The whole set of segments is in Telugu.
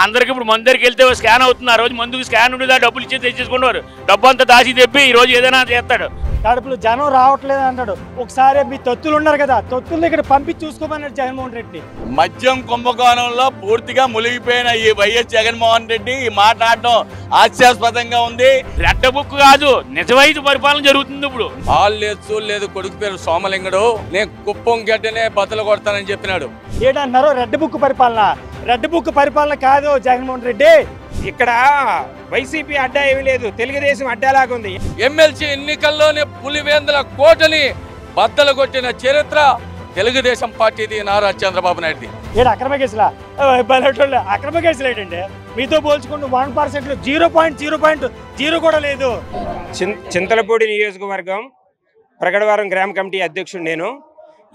అందరికి ఇప్పుడు మన దగ్గరికి వెళ్తే స్కాన్ అవుతుంది. ఆ రోజు మందుకు స్కాన్ ఉండేదా డబ్బులు ఇచ్చి తెచ్చేసుకున్నారు. డబ్బు అంతా దాచి తెప్పి ఈ రోజు ఏదైనా చేస్తాడు. కడుపులో జనం రావట్లేదు అంటాడు. ఒకసారి మీ తొత్తులు ఉన్నారు కదా, తొత్తుల్ని ఇక్కడ పంపించి చూసుకోమన్నాడు జగన్మోహన్ రెడ్డి. మద్యం కుంభకోణంలో పూర్తిగా మునిగిపోయిన ఈ వైఎస్ జగన్మోహన్ రెడ్డి ఈ మాట్లాడటం హాస్యాస్పదంగా ఉంది. రెడ్డ బుక్ కాదు, నిజమైతే పరిపాలన జరుగుతుంది. ఇప్పుడు లేదు కొడుకు పేరు సోమలింగుడు, నేను కుప్పం గడ్డనే బద్దలు కొడతానని చెప్పినాడు. ఏడన్నారు రెడ్ బుక్ పరిపాలన? రెడ్ బుక్ పరిపాలన కాదు జగన్మోహన్ రెడ్డి. ఇక్కడ వైసీపీ అడ్డా ఏమీ లేదు, తెలుగుదేశం అడ్డాలాగా ఉంది. ఎమ్మెల్సీ ఎన్నికల్లోనే పులివేందుల కోటని బద్దలు కొట్టిన చరిత్ర తెలుగుదేశం పార్టీది, నారా చంద్రబాబు నాయుడుది. ఏడు అక్రమ కేసులా? అక్రమ కేసులు ఏంటంటే మీతో పోల్చుకుంటూ 1% 0.0 కూడా లేదు. చింతలపూడి నియోజకవర్గం ప్రగడవరం గ్రామ కమిటీ అధ్యక్షుడు నేను.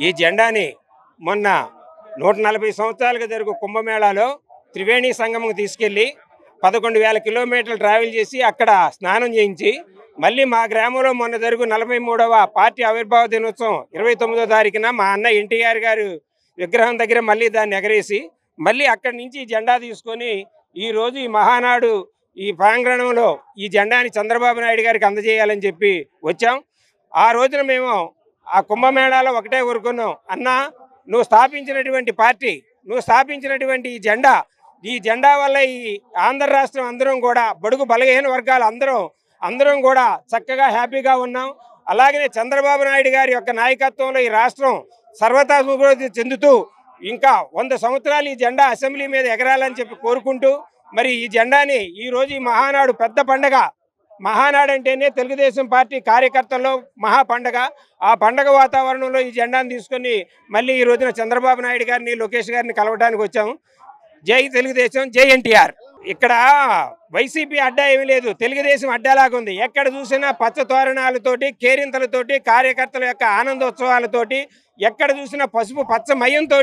ఈ జెండాని మొన్న 140 సంవత్సరాలుగా జరుగు కుంభమేళాలో త్రివేణి సంగమంకి తీసుకెళ్లి 11,000 కిలోమీటర్లు ట్రావెల్ చేసి అక్కడ స్నానం చేయించి మళ్ళీ మా గ్రామంలో మొన్న జరుగు 43వ పార్టీ ఆవిర్భావ దినోత్సవం 29వ తారీఖున మా అన్న ఎన్టీఆర్ గారు విగ్రహం దగ్గర మళ్ళీ దాన్ని ఎగరేసి మళ్ళీ అక్కడి నుంచి ఈ జెండా తీసుకొని ఈరోజు ఈ మహానాడు ఈ ప్రాంగణంలో ఈ జెండాని చంద్రబాబు నాయుడు గారికి అందజేయాలని చెప్పి వచ్చాం. ఆ రోజున మేము ఆ కుంభమేళాలో ఒకటే కోరుకున్నాం, అన్నా నువ్వు స్థాపించినటువంటి పార్టీ, నువ్వు స్థాపించినటువంటి ఈ జెండా వల్ల ఈ ఆంధ్ర రాష్ట్రం అందరం కూడా బడుగు బలహీన వర్గాలు అందరం కూడా చక్కగా హ్యాపీగా ఉన్నాం. అలాగనే చంద్రబాబు నాయుడు గారి యొక్క నాయకత్వంలో ఈ రాష్ట్రం సర్వతాభివృద్ధి చెందుతూ ఇంకా 100 సంవత్సరాలు ఈ జెండా అసెంబ్లీ మీద ఎగరాలని చెప్పి కోరుకుంటూ మరి ఈ జెండాని ఈరోజు ఈ మహానాడు పెద్ద పండగ. మహానాడు అంటేనే తెలుగుదేశం పార్టీ కార్యకర్తల్లో మహా పండగ. ఆ పండగ వాతావరణంలో ఈ జెండాను తీసుకొని మళ్ళీ ఈ రోజున చంద్రబాబు నాయుడు గారిని, లోకేష్ గారిని కలవడానికి వచ్చాము. జై తెలుగుదేశం, జై ఎన్టీఆర్. ఇక్కడ వైసీపీ అడ్డా ఏమీ లేదు, తెలుగుదేశం అడ్డాలాగా ఉంది. ఎక్కడ చూసినా పచ్చ తోరణాలతోటి, కేరింతలతోటి, కార్యకర్తల యొక్క ఆనందోత్సవాలతోటి, ఎక్కడ చూసినా పసుపు పచ్చ మయంతో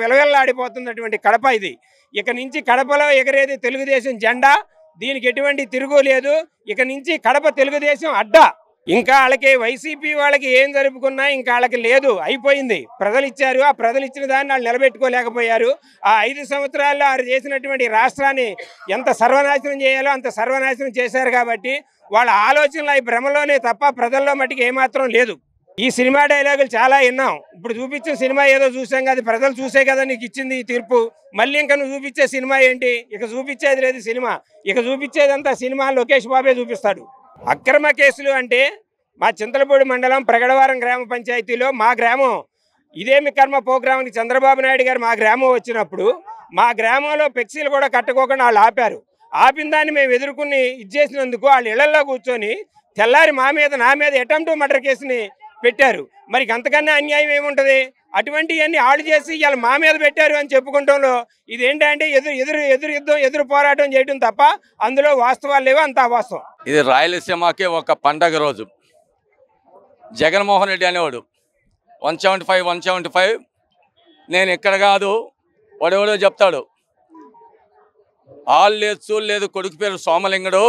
వెలవెల్లాడిపోతున్నటువంటి కడప ఇది. ఇక నుంచి కడపలో ఎగరేది తెలుగుదేశం జెండా, దీనికి ఎటువంటి తిరుగు లేదు. ఇక నుంచి కడప తెలుగుదేశం అడ్డా. ఇంకా వాళ్ళకి వైసీపీ వాళ్ళకి ఏం జరుపుకున్నా ఇంకా వాళ్ళకి లేదు, అయిపోయింది. ప్రజలు ఇచ్చారు, ఆ ప్రజలు ఇచ్చిన దాన్ని వాళ్ళు నిలబెట్టుకోలేకపోయారు. ఆ 5 సంవత్సరాల్లో వారు చేసినటువంటి రాష్ట్రాన్ని ఎంత సర్వనాశనం చేయాలో అంత సర్వనాశనం చేశారు. కాబట్టి వాళ్ళ ఆలోచనలు ఈ భ్రమలోనే తప్ప ప్రజల్లో మట్టికి ఏమాత్రం లేదు. ఈ సినిమా డైలాగులు చాలా విన్నాం. ఇప్పుడు చూపించిన సినిమా ఏదో చూసాం కదా, ప్రజలు చూసే కదా నీకు ఇచ్చింది ఈ తీర్పు. మళ్ళీ ఇంకా నువ్వు చూపించే సినిమా ఏంటి? ఇక చూపించేది లేదు సినిమా. ఇక చూపించేదంతా సినిమా లోకేష్ బాబే చూపిస్తాడు. అక్రమ కేసులు అంటే మా చింతలపూడి మండలం ప్రగడవరం గ్రామ పంచాయతీలో మా గ్రామం ఇదేమి కర్మ ప్రోగ్రాంకి చంద్రబాబు నాయుడు గారు మా గ్రామం వచ్చినప్పుడు మా గ్రామంలో ఫ్లెక్సీలు కూడా కట్టుకోకుండా వాళ్ళు ఆపారు. ఆపిన దాన్ని మేము ఎదుర్కొని ఇచ్చేసినందుకు వాళ్ళు ఇళ్లలో కూర్చొని తెల్లారి నా మీద అటెంప్ట్ మర్డర్ కేసుని పెట్టారు. మరి అంతకన్నా అన్యాయం ఏముంటుంది? అటువంటివన్నీ ఆళ్ళు చేసి ఇవాళ మా మీద పెట్టారు అని చెప్పుకుంటంలో ఇదేంటంటే ఎదురు పోరాటం చేయడం తప్ప అందులో వాస్తవాలు లేవు, అంత అవాస్తవం. ఇది రాయలసీమకే ఒక పండగ రోజు. జగన్మోహన్ రెడ్డి అనేవాడు 175 నేను ఇక్కడ కాదు వాడెవడో చెప్తాడు. లేదు కొడుకు పేరు సోమలింగుడు,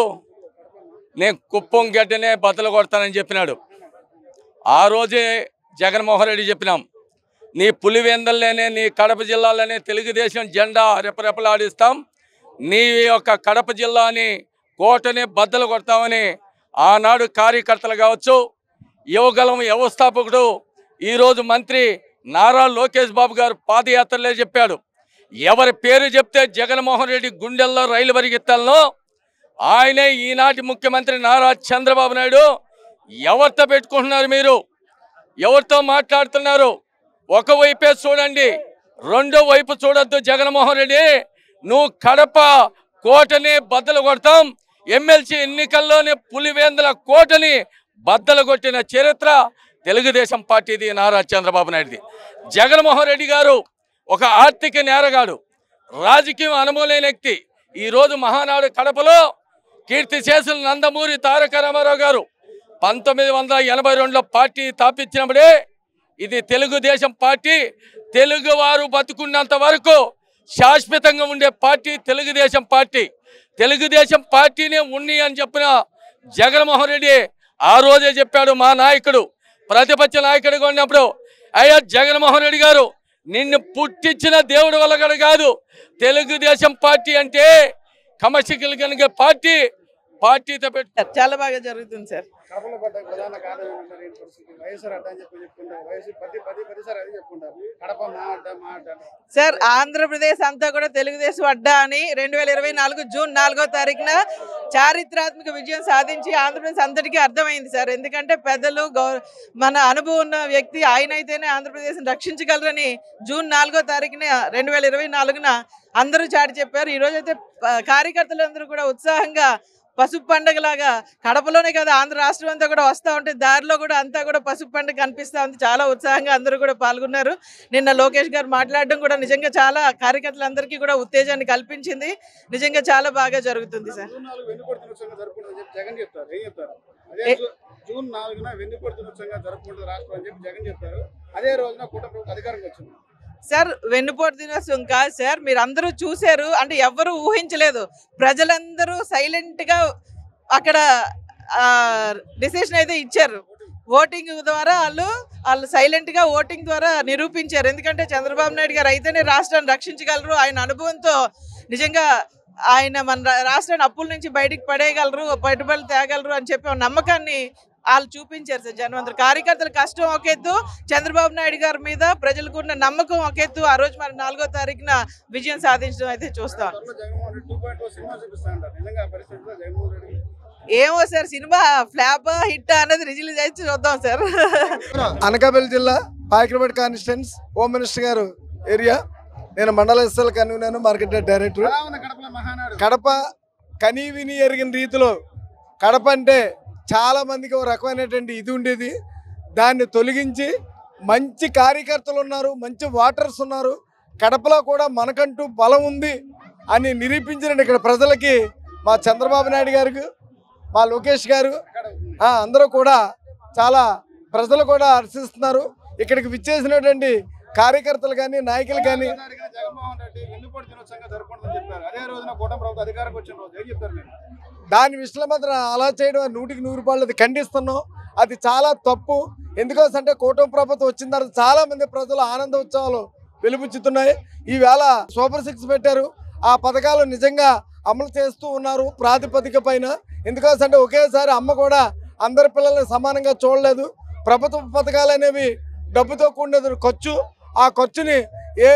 నేను కుప్పం గడ్డనే బద్దలు కొడతానని చెప్పినాడు. ఆ రోజే జగన్మోహన్ రెడ్డి చెప్పినాం, నీ పులివెందల్లోనే నీ కడప జిల్లాలోనే తెలుగుదేశం జెండా రెపరెపలాడిస్తాం, నీ యొక్క కడప జిల్లాని కోటని బద్దలు కొడతామని ఆనాడు కార్యకర్తలు కావచ్చు, యువగలం వ్యవస్థాపకుడు ఈరోజు మంత్రి నారా లోకేష్ బాబు గారు పాదయాత్రలే చెప్పాడు. ఎవరి పేరు చెప్తే జగన్మోహన్ రెడ్డి గుండెల్లో రైలు పరిగెత్తాలనో ఆయనే ఈనాటి ముఖ్యమంత్రి నారా చంద్రబాబు నాయుడు. ఎవరితో పెట్టుకుంటున్నారు మీరు? ఎవరితో మాట్లాడుతున్నారు? ఒకవైపే చూడండి, రెండో వైపు చూడొద్దు. జగన్మోహన్ రెడ్డి, నువ్వు కడప కోటని బద్దలు కొడతాం, ఎమ్మెల్సీ ఎన్నికల్లోనే పులివేందుల కోటని బద్దలు కొట్టిన చరిత్ర తెలుగుదేశం పార్టీది, నారా చంద్రబాబు నాయుడుది. జగన్మోహన్ రెడ్డి గారు ఒక ఆర్థిక నేరగాడు, రాజకీయం అనుమోలేని వ్యక్తి. ఈరోజు మహానాడు కడపలో కీర్తిశేషులు నందమూరి తారక రామారావు గారు 1982లో పార్టీ స్థాపించినప్పుడే ఇది తెలుగుదేశం పార్టీ, తెలుగువారు బతుకున్నంత వరకు శాశ్వతంగా ఉండే పార్టీ తెలుగుదేశం పార్టీ. తెలుగుదేశం పార్టీనే ఉన్ని అని చెప్పిన జగన్మోహన్ రెడ్డి ఆ రోజే చెప్పాడు. మా నాయకుడు ప్రతిపక్ష నాయకుడిగా ఉన్నప్పుడు, అయ్యా జగన్మోహన్ రెడ్డి గారు నిన్ను పుట్టించిన దేవుడు వల్ల కూడా కాదు. తెలుగుదేశం పార్టీ అంటే కమర్షియల్ కనుక పార్టీతో పెట్టు. చాలా బాగా జరుగుతుంది సార్. కడపలో పడ్డ ప్రధాన కారణం ఏమంటారు? ఈ పరిస్థితి వైఎస్ఆర్ అడ్డా అని చెప్పుకుంటారు. పదిసారి అది చెప్పుకుంటారు. కడప మా అడ్డా. సార్ ఆంధ్రప్రదేశ్ అంతా కూడా తెలుగుదేశం అడ్డా అని 2024 జూన్ 4వ తారీఖున చారిత్రాత్మక విజయం సాధించి ఆంధ్రప్రదేశ్ అంతటికీ అర్థమైంది సార్. ఎందుకంటే పెద్దలు మన అనుభవం ఉన్న వ్యక్తి ఆయన అయితేనే ఆంధ్రప్రదేశ్ని రక్షించగలరని జూన్ 4వ తారీఖున 2024న అందరూ చాటి చెప్పారు. ఈరోజు అయితే కార్యకర్తలందరూ కూడా ఉత్సాహంగా పసుపు పండుగలాగా కడపలోనే కదా ఆంధ్ర రాష్ట్రం అంతా కూడా వస్తూ ఉంటే దారిలో కూడా అంతా కూడా పసుపు పండుగ కనిపిస్తూ ఉంది. చాలా ఉత్సాహంగా అందరూ కూడా పాల్గొన్నారు. నిన్న లోకేష్ గారు మాట్లాడడం కూడా నిజంగా చాలా కార్యకర్తలందరికీ కూడా ఉత్తేజాన్ని కల్పించింది. నిజంగా చాలా బాగా జరుగుతుంది సార్. జూన్ 4న వెన్నుపోటు దినోత్సవంగా జరుపుకుంటుంది రాష్ట్రం అని చెప్పి జగన్ చెప్పారు. అదే రోజున కూటమి ప్రభుత్వం అధికారంకి వచ్చింది. సార్ వెన్నుపోటు దినోత్సవం కాదు సార్, మీరు అందరూ చూశారు. అంటే ఎవరు ఊహించలేదు. ప్రజలందరూ సైలెంట్గా అక్కడ డిసిషన్ అయితే ఇచ్చారు. ఓటింగ్ ద్వారా వాళ్ళు సైలెంట్గా ఓటింగ్ ద్వారా నిరూపించారు. ఎందుకంటే చంద్రబాబు నాయుడు గారు అయితేనే రాష్ట్రాన్ని రక్షించగలరు, ఆయన అనుభవంతో నిజంగా ఆయన మన రాష్ట్రాన్ని అప్పుల నుంచి బయటికి పడేయగలరు, పెట్టుబడులు తేగలరు అని చెప్పి నమ్మకాన్ని వాళ్ళు చూపించారు సార్. జనమందరూ కార్యకర్తల కష్టం ఒక ఎత్తు, చంద్రబాబు నాయుడు గారి మీద ప్రజలకు ఉన్న నమ్మకం ఒక ఎత్తు. ఆ రోజు మరి 4వ తారీఖున విజయం సాధించడం అయితే చూస్తాం. ఏమో సార్, సినిమా ఫ్లాప్ హిట్ అనేది రిలీజ్ అయితే చూద్దాం సార్. అనకాపల్లి జిల్లా పాయకరపేట కాన్స్టిట్యుయెన్సీ హోమ్ మినిస్టర్ గారు ఏరియా. నేను మండల SL convener, market director. Kadapa కనీ విని ఎరిగిన రీతిలో కడప అంటే చాలా మందికి ఒక రకమైనటువంటి ఇది ఉండేది. దాన్ని తొలగించి మంచి కార్యకర్తలు ఉన్నారు, మంచి వాటర్స్ ఉన్నారు. కడపలో కూడా మనకంటూ బలం ఉంది అని నిరూపించిన ఇక్కడ ప్రజలకి మా చంద్రబాబు నాయుడు గారికి, మా లోకేష్ గారు అందరూ కూడా చాలా ప్రజలు కూడా హర్షిస్తున్నారు. ఇక్కడికి విచ్చేసినటువంటి కార్యకర్తలు కానీ నాయకులు కానీ దాని విషయంలో మాత్రం అలా చేయడం 100కి 100 అది ఖండిస్తున్నాం. అది చాలా తప్పు. ఎందుకోసంటే కూటమి ప్రభుత్వం వచ్చిన తర్వాత చాలా మంది ప్రజలు ఆనంద ఉత్సవాలు వెలుబుచ్చుతున్నాయి. ఈవేళ సూపర్ 6 పెట్టారు. ఆ పథకాలు నిజంగా అమలు చేస్తూ ఉన్నారు ప్రాతిపదిక పైన. ఎందుకోసంటే ఒకేసారి అమ్మ కూడా అందరి పిల్లల్ని సమానంగా చూడలేదు. ప్రభుత్వ పథకాలు అనేవి డబ్బుతో కూడినది ఖర్చు. ఆ ఖర్చుని ఏ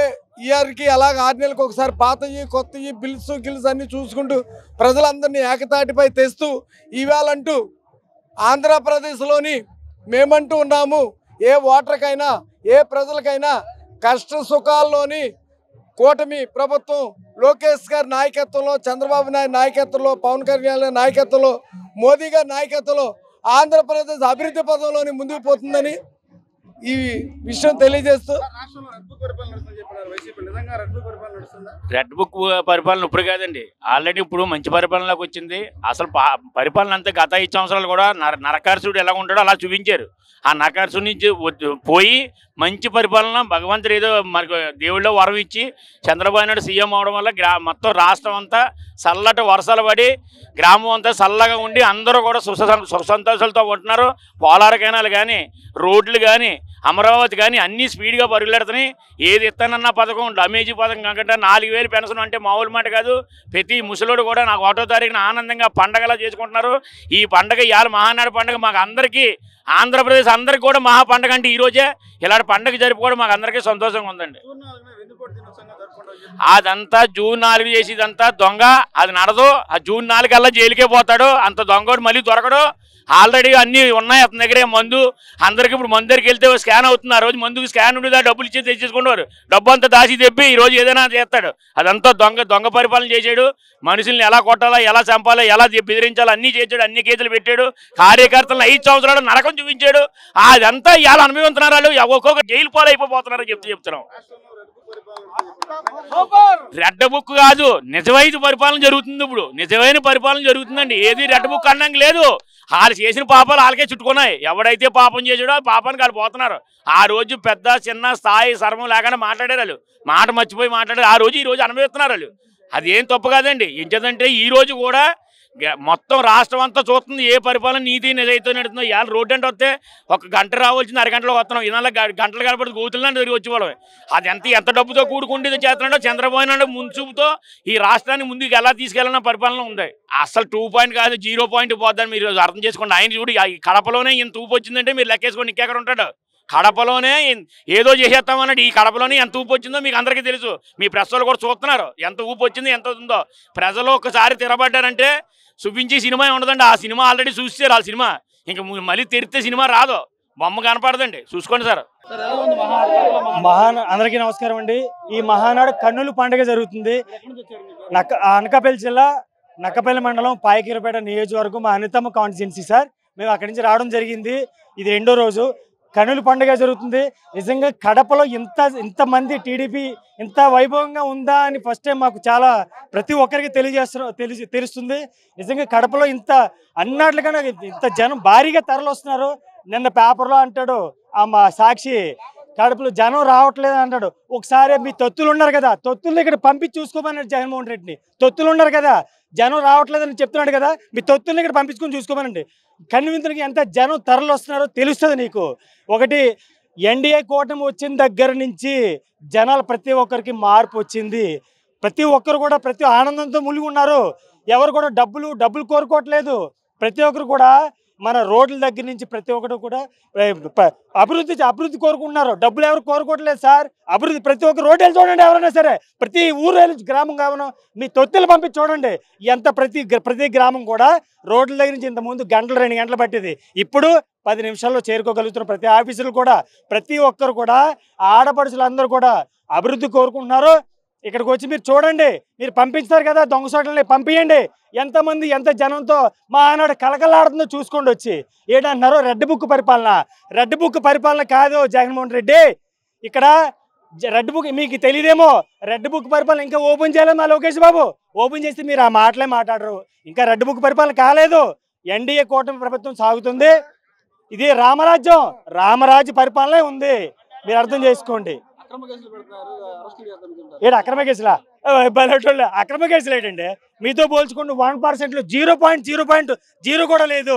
ఇయర్కి అలాగ 6 నెలలకు ఒకసారి పాతవి కొత్తవి బిల్స్ అన్నీ చూసుకుంటూ ప్రజలందరినీ ఏకతాటిపై తెస్తూ ఈవేళంటూ ఆంధ్రప్రదేశ్లోని మేమంటూ ఉన్నాము. ఏ ఓటర్కైనా ఏ ప్రజలకైనా కష్ట సుఖాల్లోని కూటమి ప్రభుత్వం లోకేష్ గారి నాయకత్వంలో, చంద్రబాబు నాయుడు నాయకత్వంలో, పవన్ కళ్యాణ్ నాయకత్వంలో, మోదీ గారి నాయకత్వంలో ఆంధ్రప్రదేశ్ అభివృద్ధి పథంలోని ముందుకు పోతుందని ఈ విషయం తెలియజేస్తూ రెడ్ బుక్ పరిపాలన ఇప్పుడు కాదండి, ఆల్రెడీ ఇప్పుడు మంచి పరిపాలనలోకి వచ్చింది. అసలు పరిపాలన అంతా గత 5 సంవత్సరాలు కూడా నరకాసురుడు ఎలా ఉంటాడో అలా చూపించారు. ఆ నరకాసురుడి నుంచి పోయి మంచి పరిపాలన భగవంతుడు ఏదో మనకు దేవుళ్ళో వరం ఇచ్చి చంద్రబాబు నాయుడు సీఎం అవడం వల్ల మొత్తం రాష్ట్రం అంతా చల్లటి వర్షాలు పడి గ్రామం అంతా చల్లగా ఉండి అందరూ కూడా సుఖ సంతోషాలతో ఉంటున్నారు. పోలార్ కెనాలు కానీ, రోడ్లు కానీ, అమరావతి కానీ అన్నీ స్పీడ్గా పరుగులెడుతున్నాయి. ఏది ఇస్తానన్న పథకం, డమేజీ పథకం కాకుండా 4000 పెన్షన్ అంటే మామూలు మాట కాదు. ప్రతి ముసలోడు కూడా నాకు 1వ తారీఖున ఆనందంగా పండగలా చేసుకుంటున్నారు. ఈ పండగ ఇవాళ మహానాడు పండుగ మాకు అందరికీ, ఆంధ్రప్రదేశ్ అందరికీ కూడా మహా పండుగ అంటే ఈరోజే. ఇలాంటి పండుగ జరుపుకోవడం మాకు అందరికీ సంతోషంగా ఉందండి. అదంతా జూన్ 4 చేసేదంతా దొంగ, అది నడదు. ఆ జూన్ 4 కల్లా జైలుకే పోతాడు. అంత దొంగోడు మళ్ళీ దొరకడు. ఆల్రెడీ అన్నీ ఉన్నాయి అతని దగ్గరే. మందు అందరికి ఇప్పుడు మందు దగ్గరికి వెళ్తే స్కాన్ అవుతుంది. ఆ రోజు మందుకు స్కాన్ ఉండేదా, డబ్బులు ఇచ్చి తెచ్చేసుకునేవారు. డబ్బు అంతా దాచి తెప్పి ఈరోజు ఏదైనా చేస్తాడు. అదంతా దొంగ పరిపాలన చేశాడు. మనుషుల్ని ఎలా కొట్టాలా, ఎలా చంపాలా, ఎలా బెదిరించాలో అన్నీ చేశాడు. అన్ని కేసులు పెట్టాడు. కార్యకర్తలను 5 సంవత్సరాలు నరకం చూపించాడు. అదంతా ఇవాళ అనుభవిస్తున్నారు. వాళ్ళు ఒక్కొక్క జైలు పాలైపోతున్నారని చెప్తున్నాం. రెడ్ బుక్ కాదు, నిజమైన పరిపాలన జరుగుతుంది. ఇప్పుడు నిజమైన పరిపాలన జరుగుతుందండి. ఏది రెడ్ బుక్ అన్నంగా లేదు. వాళ్ళు చేసిన పాపాలు వాళ్ళకే చుట్టుకున్నాయి. ఎవడైతే పాపం చేసాడో పాపానికి వాళ్ళు పోతున్నారు. ఆ రోజు పెద్ద చిన్న స్థాయి సర్వం లేకుండా మాట్లాడారు. వాళ్ళు మాట మర్చిపోయి మాట్లాడారు. ఆ రోజు ఈ రోజు అనుభవిస్తున్నారు వాళ్ళు. అదేం తప్పు కాదండి. ఏంటంటే ఈ రోజు కూడా మొత్తం రాష్ట్రం అంతా చూస్తుంది ఏ పరిపాలన నీతి నిజాయితీ నడుతుందో. ఇవాళ రోడ్డు అంటే వస్తే ఒక గంట రావాల్సింది అరగంటలో వస్తున్నాం. ఇలా గంటలు కనపడి గోతులను తిరిగి వచ్చేవాళ్ళం. అది ఎంత డబ్బుతో కూడుకుంటే చేస్తున్నాడో చంద్రబాబు నాయుడు ముందుతో ఈ రాష్ట్రాన్ని ముందుకు ఎలా తీసుకెళ్ళిన పరిపాలన ఉంది. అసలు 2 పాయింట్ కాదు 0 పాయింట్ పోద్దని మీరు అర్థం చేసుకోండి. ఆయన చూడు ఈ కడపలోనే ఇంత ఊపు వచ్చిందంటే మీరు లెక్కేసుకోండి ఇంకెక్కడ ఉంటాడు. కడపలోనే ఏదో చేసేస్తామన్నాడు. ఈ కడపలోనే ఎంత ఊపు వచ్చిందో మీకు అందరికీ తెలుసు. మీ ప్రెస్ వాళ్ళు కూడా చూస్తున్నారు ఎంత ఊపు వచ్చింది ఎంత ఉందో. ప్రజలు ఒక్కసారి తిరగబడ్డారంటే చూపించి సినిమా ఉండదండి. ఆ సినిమా ఆల్రెడీ చూసారు. ఆ సినిమా ఇంక మళ్ళీ తెరిస్తే సినిమా రాదు, బొమ్మ కనపడదండి. చూసుకోండి సార్. అందరికీ నమస్కారం అండి. ఈ మహానాడు కన్నుల పండుగ జరుగుతుంది. అనకాపల్లి జిల్లా నక్కపల్లి మండలం పాయకీరపేట నియోజకవర్గం మా అనితమ్మ కాన్స్టిట్యున్సీ సార్. మేము అక్కడి నుంచి రావడం జరిగింది. ఇది 2వ రోజు కన్నుల పండుగ జరుగుతుంది. నిజంగా కడపలో ఇంతమంది టీడీపీ ఇంత వైభవంగా ఉందా అని ఫస్ట్ టైం మాకు చాలా ప్రతి ఒక్కరికి తెలుస్తుంది. నిజంగా కడపలో ఇంత అన్నట్లుగానే ఇంత జనం భారీగా తరలి వస్తున్నారు. నిన్న పేపర్లో అంటాడు మా సాక్షి కడపలో జనం రావట్లేదు అంటాడు. ఒకసారి మీ తొత్తులు ఉన్నారు కదా, తొత్తుల్ని ఇక్కడ పంపించి చూసుకోమన్నాడు జగన్మోహన్ రెడ్డిని. తొత్తులు ఉన్నారు కదా, జనం రావట్లేదని చెప్తున్నాడు కదా, మీ తొత్తుల్ని ఇక్కడ పంపించుకొని చూసుకోమనండి. కన్వింతులకి ఎంత జనం తరలి వస్తున్నారో తెలుస్తుంది నీకు. ఒకటి ఎన్డీఏ కూటమి వచ్చిన దగ్గర నుంచి జనాలు ప్రతి ఒక్కరికి మార్పు వచ్చింది. ప్రతి ఒక్కరు కూడా ప్రతి ఆనందంతో మునిగి ఉన్నారు. ఎవరు కూడా డబ్బులు కోరుకోవట్లేదు. ప్రతి ఒక్కరు కూడా మన రోడ్ల దగ్గర నుంచి ప్రతి ఒక్కరు కూడా అభివృద్ధి కోరుకుంటున్నారు. డబ్బులు ఎవరు కోరుకోవట్లేదు సార్. అభివృద్ధి ప్రతి ఒక్క రోడ్డు వెళ్ళి చూడండి. ఎవరైనా సరే ప్రతి ఊరు వెళ్ళి గ్రామం కావను మీ తొత్తులు పంపించి చూడండి. ఎంత ప్రతి గ్రామం కూడా రోడ్ల దగ్గర నుంచి ఇంతకుముందు 2 గంటలు పట్టేది. ఇప్పుడు 10 నిమిషాల్లో చేరుకోగలుగుతున్నారు. ప్రతి ఆఫీసులు కూడా ప్రతి ఒక్కరు కూడా ఆడపడుచులందరూ కూడా అభివృద్ధి కోరుకుంటున్నారు. ఇక్కడికి వచ్చి మీరు చూడండి. మీరు పంపిస్తారు కదా దొంగ సోటల్ని పంపించండి. ఎంతమంది ఎంత జనంతో మా ఆనాడు కలకలాడుతుందో చూసుకోండి. వచ్చి ఏంటంటున్నారు రెడ్ బుక్ పరిపాలన కాదు జగన్మోహన్ రెడ్డి. ఇక్కడ రెడ్ బుక్ మీకు తెలియదేమో. రెడ్ బుక్ పరిపాలన ఇంకా ఓపెన్ చేయలేదు మా లోకేష్ బాబు. ఓపెన్ చేస్తే మీరు ఆ మాటలే మాట్లాడరు. ఇంకా రెడ్ బుక్ పరిపాలన కాలేదు. ఎన్డీఏ కూటమి ప్రభుత్వం సాగుతుంది. ఇది రామరాజ్య పరిపాలనే ఉంది. మీరు అర్థం చేసుకోండి. అక్రమ కేసులా అక్రమ కేసులు ఏంటండి? మీతో పోల్చుకుంటూ 1%లో 0.0 కూడా లేదు.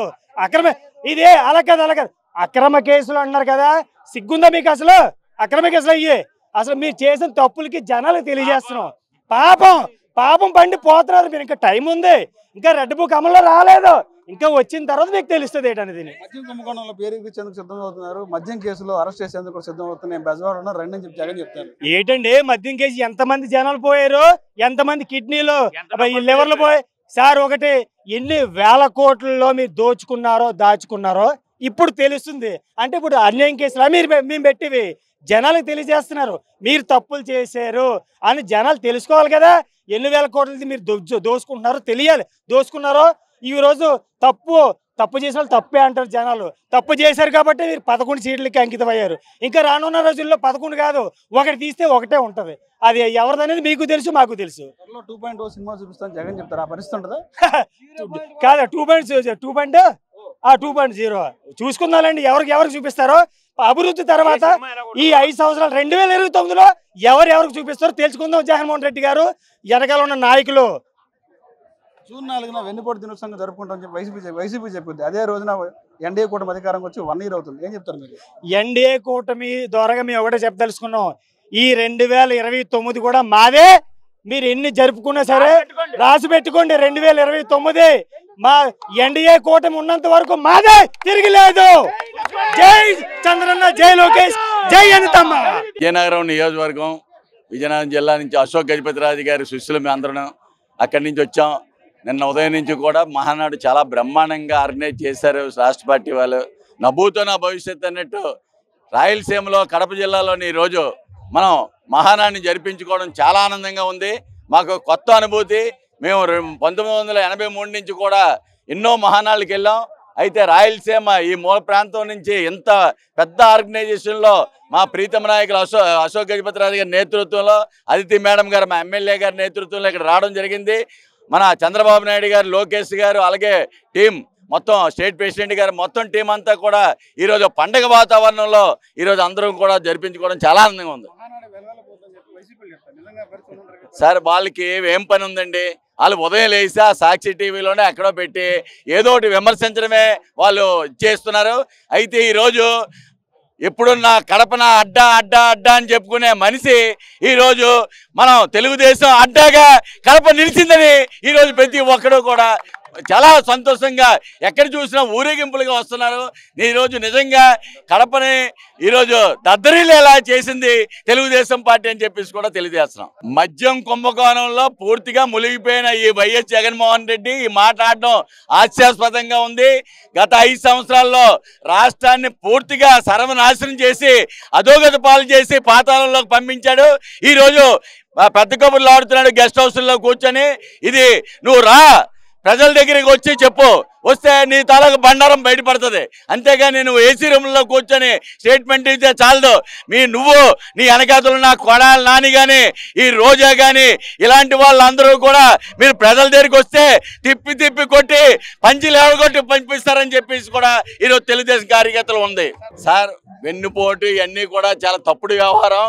ఇదే అలా కాదు. అక్రమ కేసులు అన్నారు కదా, సిగ్గుందా మీకు? అసలు అక్రమ కేసులు అయ్యి అసలు మీరు చేసిన తప్పులకి జనాలకు తెలియజేస్తున్నాం. పాపం పండి పోతున్నారు. మీరు ఇంకా టైం ఉంది. ఇంకా రెడ్ బుక్ అమల్లో రాలేదు. ఇంకా వచ్చిన తర్వాత మీకు తెలుస్తుంది ఏంటనేది. మద్యం కుంభకోణంలో పేరు ఇచ్చేందుకు సిద్ధమవుతున్నారు. మద్యం కేసులో అరెస్ట్ చేసేందుకు సిద్ధమవుతున్నాయి. బెజవాడలో రండి చెప్పి జగన్ చెప్తారు. ఏంటండి మద్యం కేసు ఎంతమంది జనాలు పోయారు, ఎంతమంది కిడ్నీలు లివర్లు పోయి సార్. ఒకటి ఎన్ని వేల కోట్లలో మీరు దాచుకున్నారో ఇప్పుడు తెలుస్తుంది. అంటే ఇప్పుడు అన్యాయం కేసులా మేము పెట్టివి జనాలకు తెలియజేస్తున్నారు. మీరు తప్పులు చేశారు అని జనాలు తెలుసుకోవాలి కదా. ఎన్ని వేల కోట్లది మీరు దోసుకుంటున్నారో తెలియాలి. దోసుకున్నారో ఈ రోజు తప్పు చేసిన వాళ్ళు తప్పే అంటారు జనాలు. తప్పు చేశారు కాబట్టి మీరు 11 సీట్లకి అంకితం అయ్యారు. ఇంకా రానున్న రోజుల్లో 11 కాదు, ఒకటి తీస్తే ఒకటే ఉంటది. అది ఎవరిదనేది మీకు తెలుసు, మాకు తెలుసు. 2.0 సినిమా చూపిస్తాను జగన్ చెప్తారు. ఆ పరిస్థితి ఉంటుందా? కాదా 2.0 చూసుకుందాలండి. ఎవరికి చూపిస్తారో అభివృద్ధి తర్వాత ఈ 5 సంవత్సరాలు 2029లో ఎవరికి చూపిస్తారో తెలుసుకుందాం. జగన్మోహన్ రెడ్డి గారు వెనకాల ఉన్న నాయకులు. జూన్ 4న వెన్నుపోటు దినోత్సవంగా జరుపుకుంటామని చెప్పి వైసీపీ చెప్పింది. అదే రోజున ఎన్డీఏ కూటమి అధికారంకి వచ్చి 1 ఇయర్ అవుతుంది. ఏం చెప్తారు మీరు? ఎన్డీఏ కూటమి ద్వారా మేము ఒకటే చెప్పదలుచుకున్నాం. ఈ 2029 కూడా మాదే. మీరు ఎన్ని జరుపుకున్నా సరే రాసి పెట్టుకోండి. 2029 మా ఎన్డీఏ కూటమి ఉన్నంత వరకు మాదే, తిరిగిలేదు. జై చంద్రన్న, జై లోకేష్, జై అనితమ్మ. విజయనగరం నియోజకవర్గం విజయనగరం జిల్లా నుంచి అశోక్ గజపతిరాజు గారి శిష్యులు మేము అందరం అక్కడి నుంచి వచ్చాం. నిన్న ఉదయం నుంచి కూడా మహానాడు చాలా బ్రహ్మాండంగా ఆర్గనైజ్ చేశారు రాష్ట్ర పార్టీ వాళ్ళు. నభూతో నా భవిష్యత్ అన్నట్టు రాయలసీమలో కడప జిల్లాలోని ఈరోజు మనం మహానాడిని జరిపించుకోవడం చాలా ఆనందంగా ఉంది. మాకు కొత్త అనుభూతి. మేము 1983 నుంచి కూడా ఎన్నో మహానాళ్ళకి వెళ్ళాం. అయితే రాయలసీమ ఈ మూల ప్రాంతం నుంచి ఇంత పెద్ద ఆర్గనైజేషన్లో మా ప్రీతమ నాయకులు అశోక్ గజపతిరాజు గారి నేతృత్వంలో, అదితి మేడం గారు మా ఎమ్మెల్యే గారి నేతృత్వంలో ఇక్కడ రావడం జరిగింది. మన చంద్రబాబు నాయుడు గారు, లోకేష్ గారు, అలాగే టీం మొత్తం స్టేట్ ప్రెసిడెంట్ గారు మొత్తం టీం అంతా కూడా ఈరోజు పండగ వాతావరణంలో ఈరోజు అందరం కూడా జరిపించుకోవడం చాలా ఆనందంగా ఉంది. సార్ వాళ్ళకి ఏం పని ఉందండి? వాళ్ళు ఉదయం లేచి ఆ సాక్షి టీవీలోనే ఎక్కడో పెట్టి ఏదో ఒకటి విమర్శించడమే వాళ్ళు చేస్తున్నారు. అయితే ఈరోజు ఎప్పుడున్న కడపన అడ్డా అడ్డా అడ్డా అని చెప్పుకునే మనిషి ఈరోజు మనం తెలుగుదేశం అడ్డాగా కడప నిలిచిందని ఈరోజు ప్రతి ఒక్కడు కూడా చాలా సంతోషంగా ఎక్కడ చూసినా ఊరేగింపులుగా వస్తున్నారు. ఈరోజు నిజంగా కడపని ఈరోజు దద్దరిల్లేలా చేసింది తెలుగుదేశం పార్టీ అని చెప్పేసి కూడా తెలియజేస్తున్నాం. మద్యం కుంభకోణంలో పూర్తిగా మునిగిపోయిన ఈ వైఎస్ జగన్మోహన్ రెడ్డి ఈ మాట్లాడడం హాస్యాస్పదంగా ఉంది. గత 5 సంవత్సరాల్లో రాష్ట్రాన్ని పూర్తిగా సర్వనాశనం చేసి అధోగతి పాలు చేసి పాతాళంలోకి పంపించాడు. ఈరోజు పెద్ద కబుర్లు ఆడుతున్నాడు గెస్ట్ హౌస్లో కూర్చొని. ఇది నువ్వు రా ప్రజల దగ్గరికి వచ్చి చెప్పు, వస్తే నీ తాలూకు బండారం బయటపడుతుంది. అంతేగాని నువ్వు ఏసీ రూమ్లో కూర్చొని స్టేట్మెంట్ ఇస్తే చాలదు. నువ్వు నీ వెనకాతలు నా కొడాలి నాని కానీ ఈ రోజా కానీ ఇలాంటి వాళ్ళందరూ కూడా మీరు ప్రజల దగ్గరికి వస్తే తిప్పి తిప్పి కొట్టి పంచిలు ఎవడగొట్టి పంపిస్తారని చెప్పేసి కూడా ఈరోజు తెలుగుదేశం కార్యకర్తలు ఉంది. సార్ వెన్నుపోటు ఇవన్నీ కూడా చాలా తప్పుడు వ్యవహారం.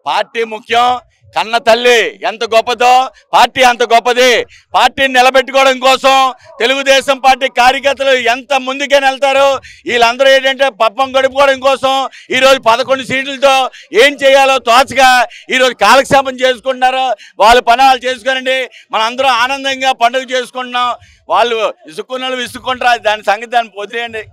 పార్టీ ముఖ్యం. కన్న తల్లి ఎంత గొప్పదో పార్టీ అంత గొప్పది. పార్టీని నిలబెట్టుకోవడం కోసం తెలుగుదేశం పార్టీ కార్యకర్తలు ఎంత ముందుకని వెళ్తారు. వీళ్ళందరూ ఏంటంటే పప్పం గడుపుకోవడం కోసం ఈరోజు 11 సీట్లతో ఏం చేయాలో తోచగా ఈరోజు కాలక్షేపం చేసుకుంటున్నారు. వాళ్ళ పని వాళ్ళు చేసుకోనండి, మనందరం ఆనందంగా పండుగ చేసుకుంటున్నాం. వాళ్ళు ఇసుక్కున్న వాళ్ళు ఇసుక్కుంటారు, దాని సంగతి దాన్ని వదిలేయండి.